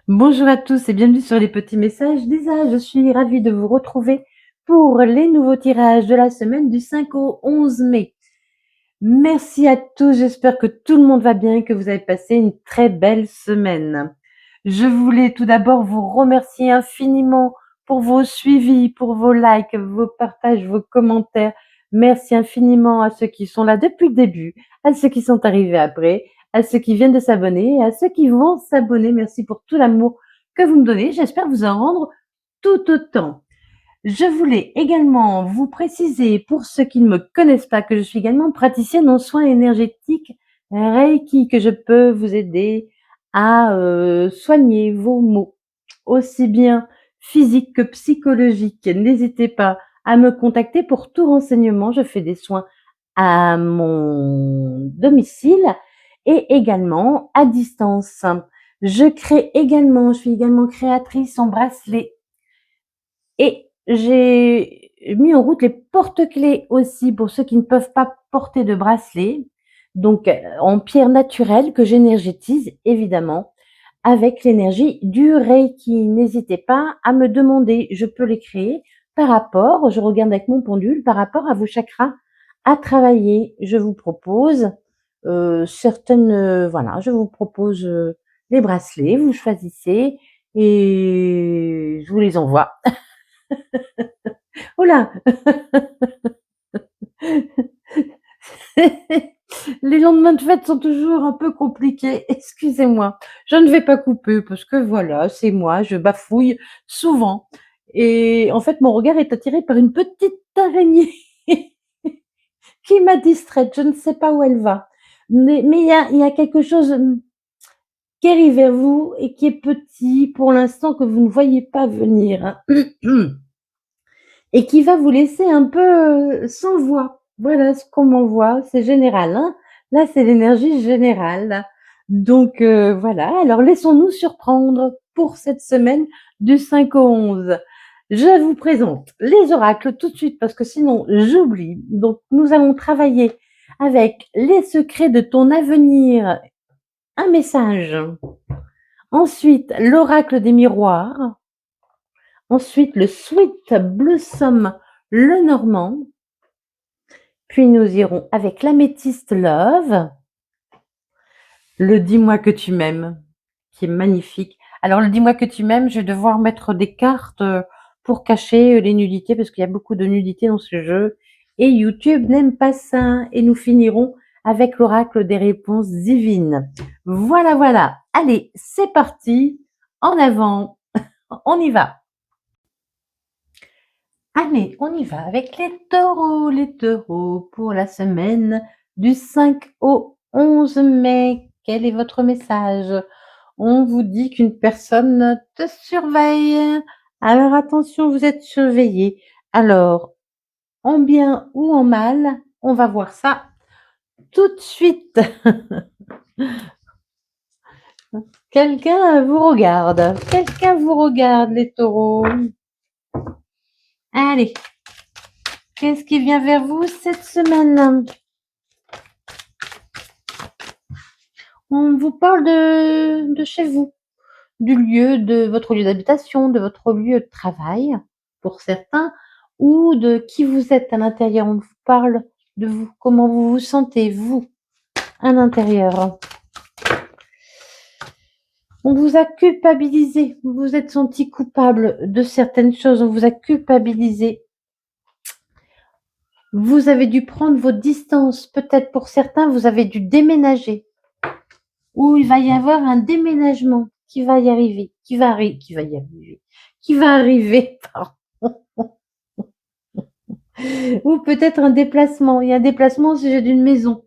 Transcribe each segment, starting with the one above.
Bonjour à tous et bienvenue sur les petits messages d'Isa. Je suis ravie de vous retrouver pour les nouveaux tirages de la semaine du 5 au 11 mai. Merci à tous, j'espère que tout le monde va bien et que vous avez passé une très belle semaine. Je voulais tout d'abord vous remercier infiniment pour vos suivis, pour vos likes, vos partages, vos commentaires. Merci infiniment à ceux qui sont là depuis le début, à ceux qui sont arrivés après, à ceux qui viennent de s'abonner et à ceux qui vont s'abonner. Merci pour tout l'amour que vous me donnez. J'espère vous en rendre tout autant. Je voulais également vous préciser, pour ceux qui ne me connaissent pas, que je suis également praticienne en soins énergétiques Reiki, que je peux vous aider à soigner vos maux, aussi bien physiques que psychologiques. N'hésitez pas à me contacter pour tout renseignement. Je fais des soins à mon domicile et également à distance. Je suis également créatrice en bracelet et j'ai mis en route les porte-clés aussi pour ceux qui ne peuvent pas porter de bracelet, donc en pierre naturelle que j'énergétise évidemment avec l'énergie du Reiki. N'hésitez pas à me demander, je peux les créer par rapport, je regarde avec mon pendule, par rapport à vos chakras à travailler. Je vous propose je vous propose les bracelets, vous choisissez et je vous les envoie. Oh là! Les lendemains de fête sont toujours un peu compliqués, excusez-moi. Je ne vais pas couper parce que voilà, c'est moi, je bafouille souvent et en fait, mon regard est attiré par une petite araignée qui m'a distraite, je ne sais pas où elle va. Mais il y a quelque chose, qui arrive vers vous et qui est petit pour l'instant que vous ne voyez pas venir et qui va vous laisser un peu sans voix. Voilà ce qu'on m'envoie, c'est général, hein. Là, c'est l'énergie générale. Donc voilà, alors laissons-nous surprendre pour cette semaine du 5 au 11. Je vous présente les oracles tout de suite parce que sinon j'oublie. Donc nous allons travailler avec les secrets de ton avenir, un message. Ensuite, l'oracle des miroirs. Ensuite, le Sweet Blossom le Normand. Puis nous irons avec l'améthyste Love, le Dis-moi que tu m'aimes, qui est magnifique. Alors le Dis-moi que tu m'aimes, je vais devoir mettre des cartes pour cacher les nudités parce qu'il y a beaucoup de nudités dans ce jeu et YouTube n'aime pas ça. Et nous finirons avec l'oracle des réponses divines. Voilà, voilà. Allez, c'est parti. En avant. On y va. Allez, on y va avec les taureaux pour la semaine du 5 au 11 mai. Quel est votre message? On vous dit qu'une personne te surveille. Alors attention, vous êtes surveillé. Alors, en bien ou en mal, on va voir ça tout de suite. Quelqu'un vous regarde. Quelqu'un vous regarde, les taureaux. Allez, qu'est-ce qui vient vers vous cette semaine? On vous parle de chez vous, de votre lieu d'habitation, de votre lieu de travail, pour certains, ou de qui vous êtes à l'intérieur. On vous parle de vous, comment vous vous sentez, vous, à l'intérieur. On vous a culpabilisé, vous vous êtes senti coupable de certaines choses, on vous a culpabilisé. Vous avez dû prendre vos distances, peut-être pour certains, vous avez dû déménager, ou il va y avoir un déménagement qui va y arriver, qui va arriver, pardon. Ou peut-être un déplacement. Il y a un déplacement au sujet d'une maison.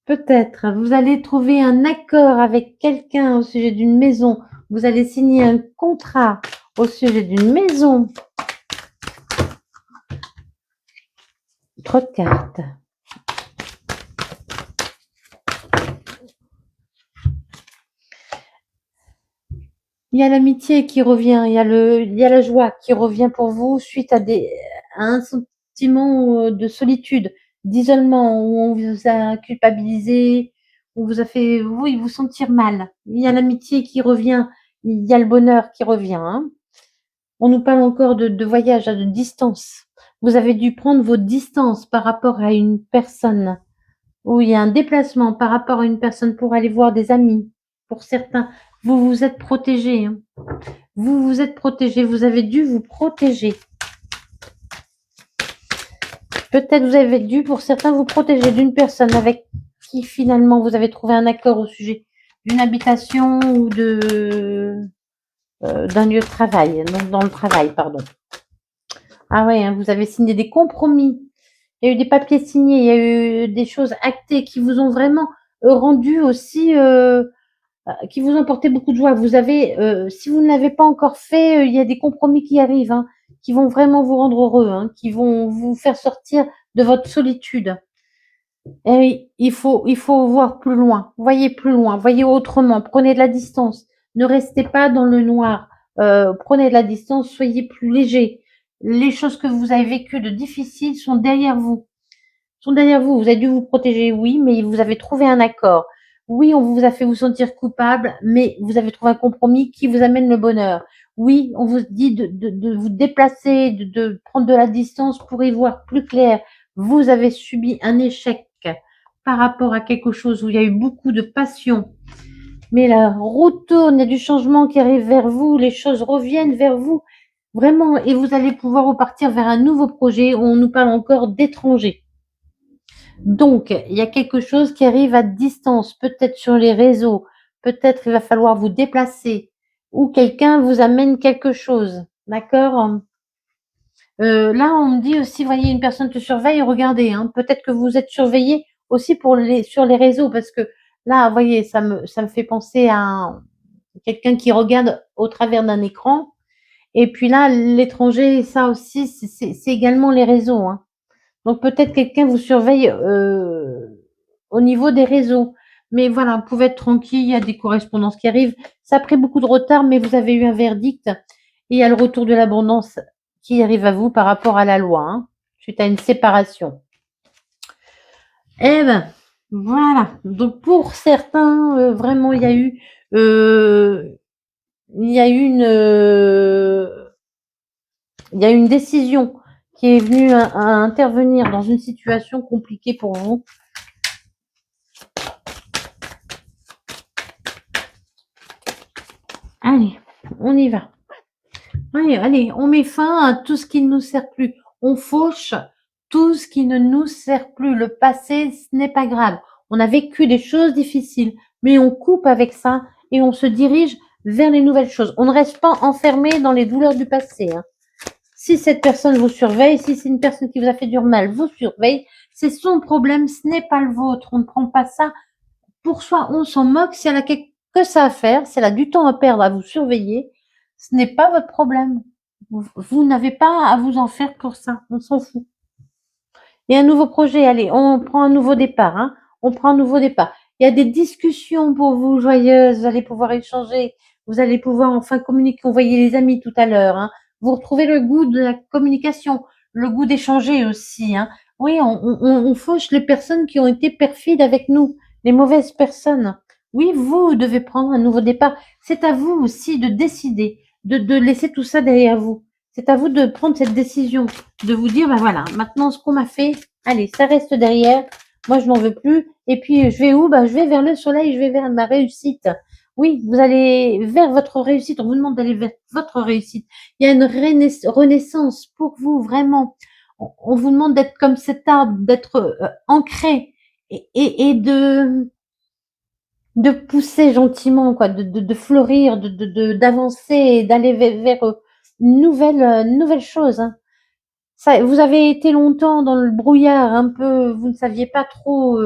Peut-être. Vous allez trouver un accord avec quelqu'un au sujet d'une maison. Vous allez signer un contrat au sujet d'une maison. Trop de cartes. Il y a l'amitié qui revient, il y a la joie qui revient pour vous suite à un sentiment de solitude, d'isolement, où on vous a culpabilisé, où vous a fait, oui, vous sentir mal. Il y a l'amitié qui revient il y a le bonheur qui revient, hein. On nous parle encore de voyage, de distance. Vous avez dû prendre vos distances par rapport à une personne, ou il y a un déplacement par rapport à une personne pour aller voir des amis. Pour certains, vous vous êtes protégés, hein. Vous vous êtes protégés, vous avez dû vous protéger. Peut-être vous avez dû, pour certains, vous protéger d'une personne avec qui finalement vous avez trouvé un accord au sujet d'une habitation ou d'un lieu de travail, donc dans le travail, pardon. Ah ouais, hein, vous avez signé des compromis. Il y a eu des papiers signés, il y a eu des choses actées qui vous ont vraiment rendu aussi, qui vous ont porté beaucoup de joie. Vous avez, si vous ne l'avez pas encore fait, il y a des compromis qui arrivent, hein, qui vont vraiment vous rendre heureux, hein, qui vont vous faire sortir de votre solitude. Et oui, il faut voir plus loin. Voyez plus loin, voyez autrement. Prenez de la distance. Ne restez pas dans le noir. Prenez de la distance, soyez plus léger. Les choses que vous avez vécues de difficiles sont derrière vous. Sont derrière vous. Vous avez dû vous protéger, oui, mais vous avez trouvé un accord. Oui, on vous a fait vous sentir coupable, mais vous avez trouvé un compromis qui vous amène le bonheur. Oui, on vous dit de vous déplacer, de prendre de la distance pour y voir plus clair. Vous avez subi un échec par rapport à quelque chose où il y a eu beaucoup de passion. Mais la route tourne, il y a du changement qui arrive vers vous, les choses reviennent vers vous, vraiment, et vous allez pouvoir repartir vers un nouveau projet où on nous parle encore d'étrangers. Donc, il y a quelque chose qui arrive à distance, peut-être sur les réseaux, peut-être il va falloir vous déplacer, ou quelqu'un vous amène quelque chose, d'accord? Là, on me dit aussi, voyez, une personne te surveille, regardez, hein, peut-être que vous êtes surveillé aussi sur les réseaux, parce que là, voyez, ça me fait penser à quelqu'un qui regarde au travers d'un écran. Et puis là, l'étranger, ça aussi, c'est également les réseaux, hein. Donc peut-être quelqu'un vous surveille au niveau des réseaux. Mais voilà, vous pouvez être tranquille, il y a des correspondances qui arrivent. Ça a pris beaucoup de retard, mais vous avez eu un verdict. Et il y a le retour de l'abondance qui arrive à vous par rapport à la loi, hein, suite à une séparation. Eh ben, voilà. Donc pour certains, vraiment, il y a eu une décision qui est venue à intervenir dans une situation compliquée pour vous. Allez, on y va. Allez, on met fin à tout ce qui ne nous sert plus. On fauche tout ce qui ne nous sert plus. Le passé, ce n'est pas grave. On a vécu des choses difficiles, mais on coupe avec ça et on se dirige vers les nouvelles choses. On ne reste pas enfermé dans les douleurs du passé, hein. Si cette personne vous surveille, si c'est une personne qui vous a fait du mal, vous surveille, c'est son problème, ce n'est pas le vôtre. On ne prend pas ça pour soi, on s'en moque. Si elle a que ça à faire, si elle a du temps à perdre à vous surveiller, ce n'est pas votre problème. Vous n'avez pas à vous en faire pour ça. On s'en fout. Il y a un nouveau projet. Allez, on prend un nouveau départ, hein. On prend un nouveau départ. Il y a des discussions pour vous joyeuses. Vous allez pouvoir échanger. Vous allez pouvoir enfin communiquer. On voyait les amis tout à l'heure, hein. Vous retrouvez le goût de la communication, le goût d'échanger aussi, hein. Oui, on fauche les personnes qui ont été perfides avec nous, les mauvaises personnes. Oui, vous devez prendre un nouveau départ. C'est à vous aussi de décider, de laisser tout ça derrière vous. C'est à vous de prendre cette décision, de vous dire, ben voilà, maintenant ce qu'on m'a fait, allez, ça reste derrière. Moi, je n'en veux plus. Et puis, je vais où? Ben, je vais vers le soleil, je vais vers ma réussite. Oui, vous allez vers votre réussite. On vous demande d'aller vers votre réussite. Il y a une renaissance pour vous, vraiment. On vous demande d'être comme cet arbre, d'être ancré et de pousser gentiment, quoi, de fleurir, d'avancer et d'aller vers une nouvelle chose, hein. Ça, vous avez été longtemps dans le brouillard, un peu, vous ne saviez pas trop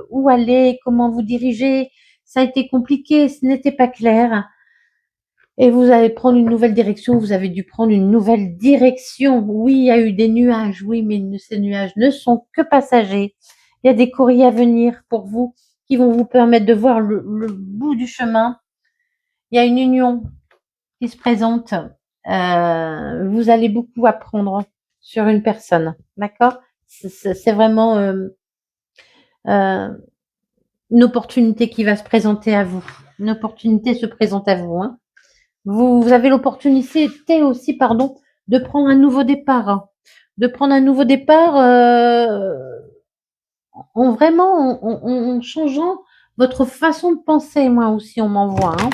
où aller, comment vous diriger. Ça a été compliqué, ce n'était pas clair. Et vous allez prendre une nouvelle direction, vous avez dû prendre une nouvelle direction. Oui, il y a eu des nuages, oui, mais ces nuages ne sont que passagers. Il y a des courriers à venir pour vous qui vont vous permettre de voir le bout du chemin. Il y a une union qui se présente. Vous allez beaucoup apprendre sur une personne, d'accord? C'est vraiment une opportunité qui va se présenter à vous. Une opportunité se présente à vous, hein. Vous avez l'opportunité aussi, pardon, de prendre un nouveau départ, hein. De prendre un nouveau départ en vraiment en changeant votre façon de penser. Moi aussi, on m'envoie, hein.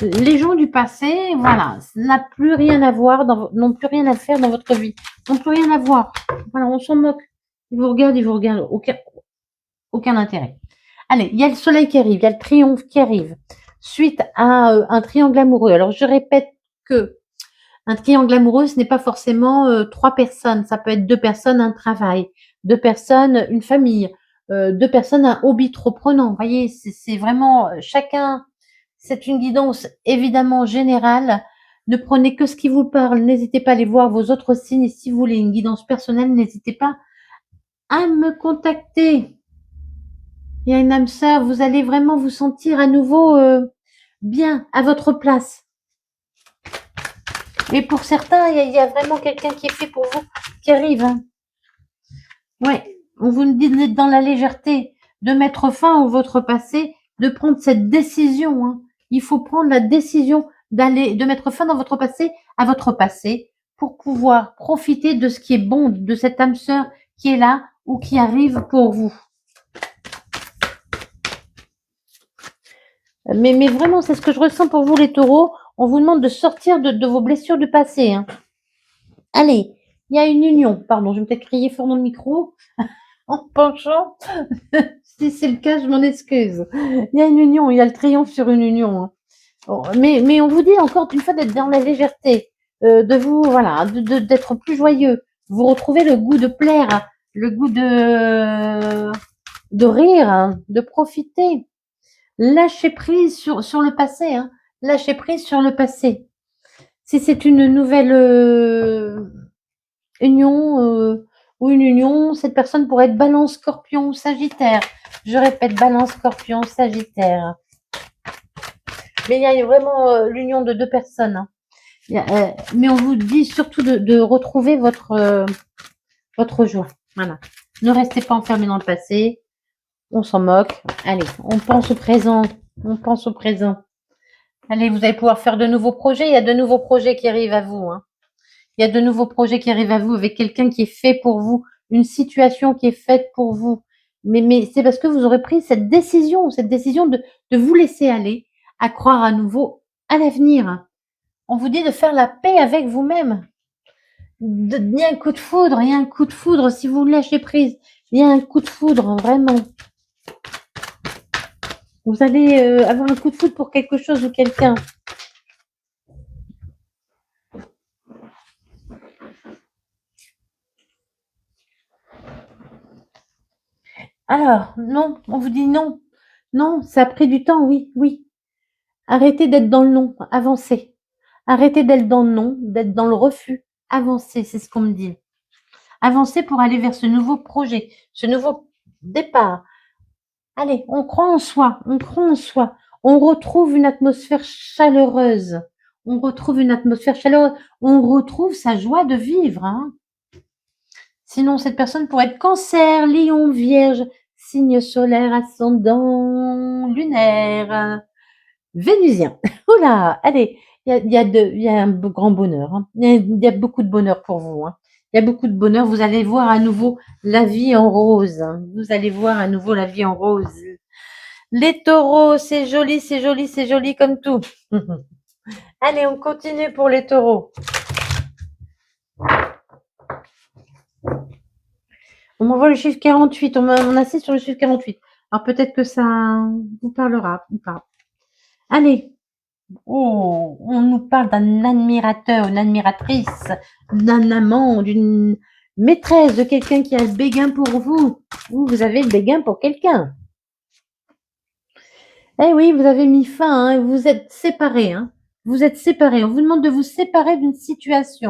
Les gens du passé, voilà, n'a plus rien à voir, n'ont plus rien à faire dans votre vie, n'ont plus rien à voir. Voilà, on s'en moque. Ils vous regardent, aucun intérêt. Allez, il y a le soleil qui arrive, il y a le triomphe qui arrive, suite à un triangle amoureux. Alors, je répète que un triangle amoureux, ce n'est pas forcément 3 personnes. Ça peut être 2 personnes, un travail, 2 personnes, une famille, 2 personnes, un hobby trop prenant. Vous voyez, c'est vraiment chacun. C'est une guidance évidemment générale. Ne prenez que ce qui vous parle. N'hésitez pas à aller voir vos autres signes. Et si vous voulez une guidance personnelle, n'hésitez pas à me contacter. Il y a une âme sœur. Vous allez vraiment vous sentir à nouveau bien à votre place. Et pour certains, il y a vraiment quelqu'un qui est fait pour vous, qui arrive, hein. Ouais, on vous dit d'être dans la légèreté, de mettre fin à votre passé, de prendre cette décision, hein. Il faut prendre la décision de mettre fin dans votre passé, à votre passé, pour pouvoir profiter de ce qui est bon, de cette âme sœur qui est là ou qui arrive pour vous. Mais vraiment, c'est ce que je ressens pour vous, les taureaux. On vous demande de sortir de vos blessures du passé, hein. Allez, il y a une union. Pardon, je vais peut-être crier fort dans le micro en penchant. Si c'est le cas, je m'en excuse. Il y a une union, il y a le triomphe sur une union, hein. Bon, mais on vous dit encore une fois d'être dans la légèreté, de vous, voilà, d'être plus joyeux. Vous retrouvez le goût de plaire, le goût de rire, hein, de profiter. Lâchez prise sur le passé, hein. Lâchez prise sur le passé. Si c'est une nouvelle union ou une union, cette personne pourrait être Balance, Scorpion ou Sagittaire. Je répète, Balance, Scorpion, Sagittaire. Mais il y a vraiment l'union de 2 personnes, hein. Mais on vous dit surtout de retrouver votre joie. Voilà. Ne restez pas enfermés dans le passé. On s'en moque. Allez, on pense au présent. On pense au présent. Allez, vous allez pouvoir faire de nouveaux projets. Il y a de nouveaux projets qui arrivent à vous, hein. Il y a de nouveaux projets qui arrivent à vous avec quelqu'un qui est fait pour vous, une situation qui est faite pour vous. Mais c'est parce que vous aurez pris cette décision de vous laisser aller, à croire à nouveau à l'avenir. On vous dit de faire la paix avec vous-même. Il y a un coup de foudre, il y a un coup de foudre si vous lâchez prise. Il y a un coup de foudre, vraiment. Vous allez avoir un coup de foudre pour quelque chose ou quelqu'un. Alors, non, on vous dit non. Non, ça a pris du temps, oui, oui. Arrêtez d'être dans le non, avancez. Arrêtez d'être dans le non, d'être dans le refus. Avancez, c'est ce qu'on me dit. Avancez pour aller vers ce nouveau projet, ce nouveau départ. Allez, on croit en soi, on croit en soi. On retrouve une atmosphère chaleureuse. On retrouve une atmosphère chaleureuse. On retrouve sa joie de vivre, hein. Sinon, cette personne pourrait être Cancer, Lion, Vierge, signe solaire, ascendant, lunaire, Vénusien. Oula, allez, il y a un grand bonheur, hein. Il y a beaucoup de bonheur pour vous, hein. Il y a beaucoup de bonheur. Vous allez voir à nouveau la vie en rose, hein. Vous allez voir à nouveau la vie en rose. Les taureaux, c'est joli, c'est joli, c'est joli comme tout. Allez, on continue pour les taureaux. On m'envoie le chiffre 48. On assiste sur le chiffre 48. Alors peut-être que ça vous parlera ou pas. Allez. Oh, on nous parle d'un admirateur, une admiratrice, d'un amant, d'une maîtresse, de quelqu'un qui a le béguin pour vous. Vous avez le béguin pour quelqu'un. Eh oui, vous avez mis fin, hein, vous êtes séparés, hein. Vous êtes séparés. On vous demande de vous séparer d'une situation.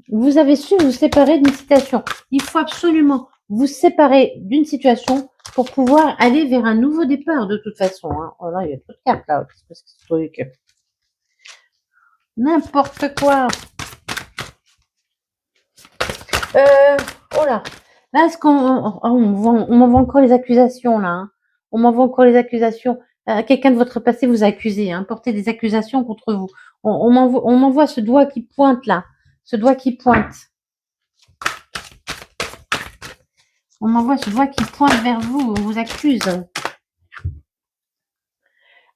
Vous avez su vous séparer d'une situation. Il faut absolument vous séparer d'une situation pour pouvoir aller vers un nouveau départ, de toute façon, hein. Oh là, il y a trop de cartes là. Qu'est-ce que c'est ce truc? N'importe quoi. Oh là. Là, est-ce qu'on on m'envoie encore les accusations là, hein. On m'envoie encore les accusations. quelqu'un de votre passé vous a accusé, hein, porté des accusations contre vous. On m'envoie ce doigt qui pointe là, ce doigt qui pointe. On m'envoie ce doigt qui pointe vers vous, on vous accuse.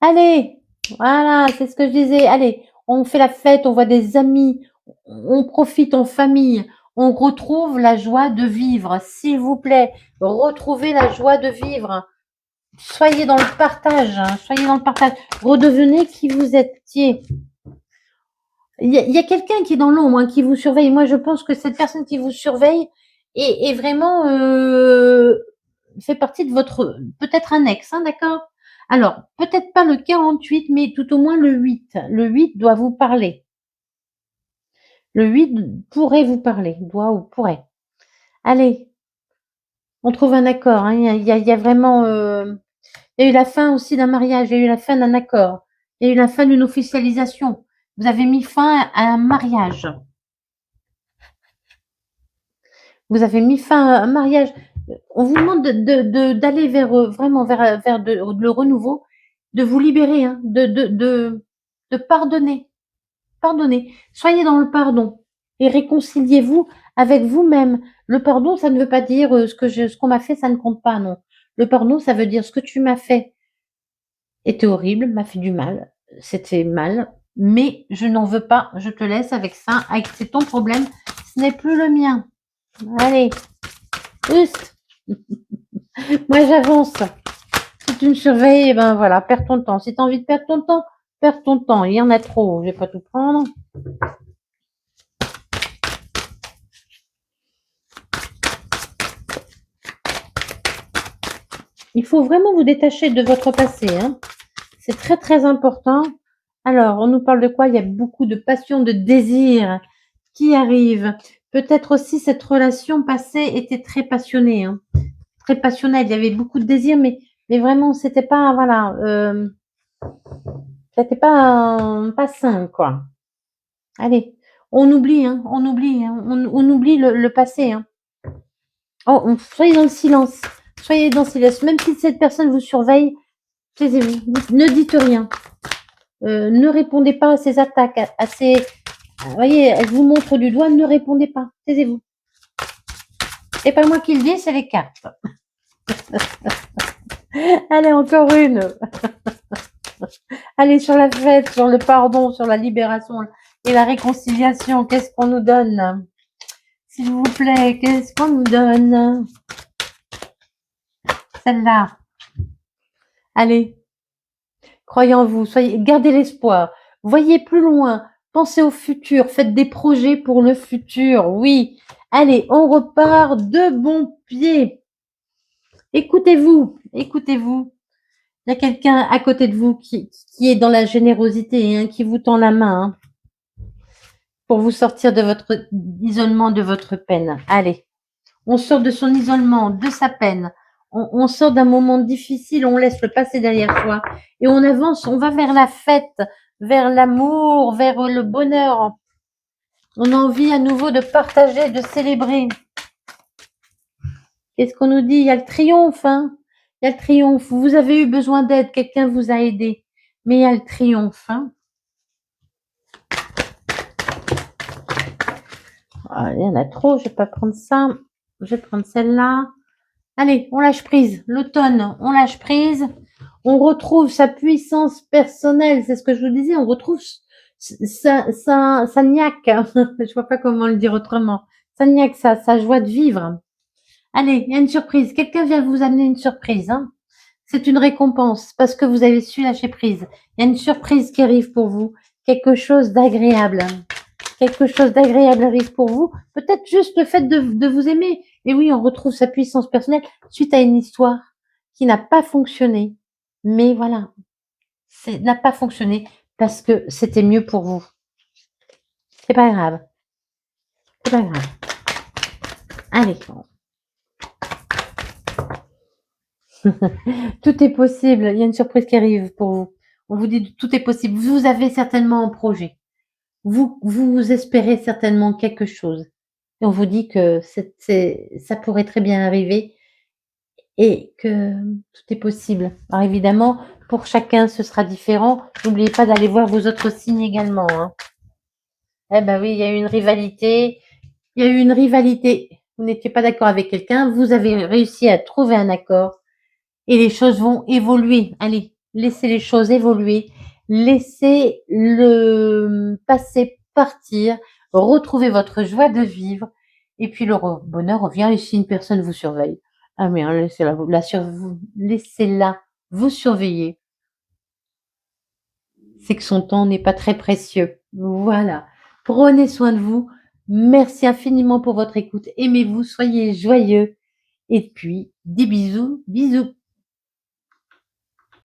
Allez, voilà, c'est ce que je disais. Allez, on fait la fête, on voit des amis, on profite en famille, on retrouve la joie de vivre. S'il vous plaît, retrouvez la joie de vivre. Soyez dans le partage, hein, soyez dans le partage. Redevenez qui vous étiez. Il y a quelqu'un qui est dans l'ombre, hein, qui vous surveille. Moi, je pense que cette personne qui vous surveille est vraiment fait partie de votre, peut-être un ex, hein, d'accord? Alors, peut-être pas le 48, mais tout au moins le 8. Le 8 doit vous parler. Le 8 pourrait vous parler, doit ou pourrait. Allez, on trouve un accord, hein. Il y a vraiment, il y a eu la fin aussi d'un mariage, il y a eu la fin d'un accord, il y a eu la fin d'une officialisation. Vous avez mis fin à un mariage. Vous avez mis fin à un mariage. On vous demande d'aller vers vraiment vers le renouveau, de vous libérer, hein, de pardonner. Pardonnez. Soyez dans le pardon et réconciliez-vous avec vous-même. Le pardon, ça ne veut pas dire ce qu'on m'a fait, ça ne compte pas, non. Le pardon, ça veut dire ce que tu m'as fait était horrible, m'a fait du mal, c'était mal, mais je n'en veux pas, je te laisse avec ça, c'est ton problème, ce n'est plus le mien. Allez, juste. Moi j'avance. Si tu me surveilles, eh ben voilà, perds ton temps. Si tu as envie de perdre ton temps, perds ton temps. Il y en a trop, je vais pas tout prendre. Il faut vraiment vous détacher de votre passé, hein. C'est très très important. Alors, on nous parle de quoi? Il y a beaucoup de passion, de désir qui arrive. Peut-être aussi cette relation passée était très passionnée, hein, très passionnelle. Il y avait beaucoup de désir, mais vraiment, c'était pas, voilà, c'était pas sain, quoi. Allez, on oublie, hein, on oublie le passé, hein. Oh, soyez dans le silence. Soyez dans le silence. Même si cette personne vous surveille, taisez-vous. Ne dites rien. Ne répondez pas à ces attaques, à ces... Vous voyez, elle vous montre du doigt, ne répondez pas. Taisez-vous. C'est pas moi qui le dis, c'est les cartes. Allez, encore une. Allez, sur la fête, sur le pardon, sur la libération et la réconciliation, qu'est-ce qu'on nous donne? S'il vous plaît, qu'est-ce qu'on nous donne? Celle-là. Allez, croyez en vous, gardez l'espoir, voyez plus loin, pensez au futur, faites des projets pour le futur, oui. Allez, on repart de bon pied. Écoutez-vous, écoutez-vous. Il y a quelqu'un à côté de vous qui est dans la générosité, hein, qui vous tend la main, hein, pour vous sortir de votre isolement, de votre peine. Allez, on sort de son isolement, de sa peine. On sort d'un moment difficile, on laisse le passé derrière soi et on avance, on va vers la fête, vers l'amour, vers le bonheur. On a envie à nouveau de partager, de célébrer. Qu'est-ce qu'on nous dit? Il y a le triomphe, hein. Il y a le triomphe. Vous avez eu besoin d'aide, quelqu'un vous a aidé. Mais il y a le triomphe, hein. Ah, il y en a trop, je vais pas prendre ça. Je vais prendre celle-là. Allez, on lâche prise. L'automne, on lâche prise. On retrouve sa puissance personnelle. C'est ce que je vous disais. On retrouve sa niaque. Je vois pas comment le dire autrement. Sa niaque, sa joie de vivre. Allez, il y a une surprise. Quelqu'un vient vous amener une surprise, hein. C'est une récompense parce que vous avez su lâcher prise. Il y a une surprise qui arrive pour vous. Quelque chose d'agréable. Quelque chose d'agréable arrive pour vous. Peut-être juste le fait de vous aimer. Et oui, on retrouve sa puissance personnelle suite à une histoire qui n'a pas fonctionné. Mais voilà, n'a pas fonctionné parce que c'était mieux pour vous. C'est pas grave. C'est pas grave. Allez. Tout est possible. Il y a une surprise qui arrive pour vous. On vous dit tout est possible. Vous avez certainement un projet. Vous espérez certainement quelque chose. Et on vous dit que ça pourrait très bien arriver et que tout est possible. Alors évidemment, pour chacun, ce sera différent. N'oubliez pas d'aller voir vos autres signes également, hein. Eh ben oui, il y a eu une rivalité. Il y a eu une rivalité. Vous n'étiez pas d'accord avec quelqu'un, vous avez réussi à trouver un accord et les choses vont évoluer. Allez, laissez les choses évoluer. Laissez le passé partir. Retrouvez votre joie de vivre. Et puis le bonheur revient et si une personne vous surveille. Ah mais hein, laissez-la vous surveiller. C'est que son temps n'est pas très précieux. Voilà. Prenez soin de vous. Merci infiniment pour votre écoute. Aimez-vous, soyez joyeux. Et puis, des bisous, bisous.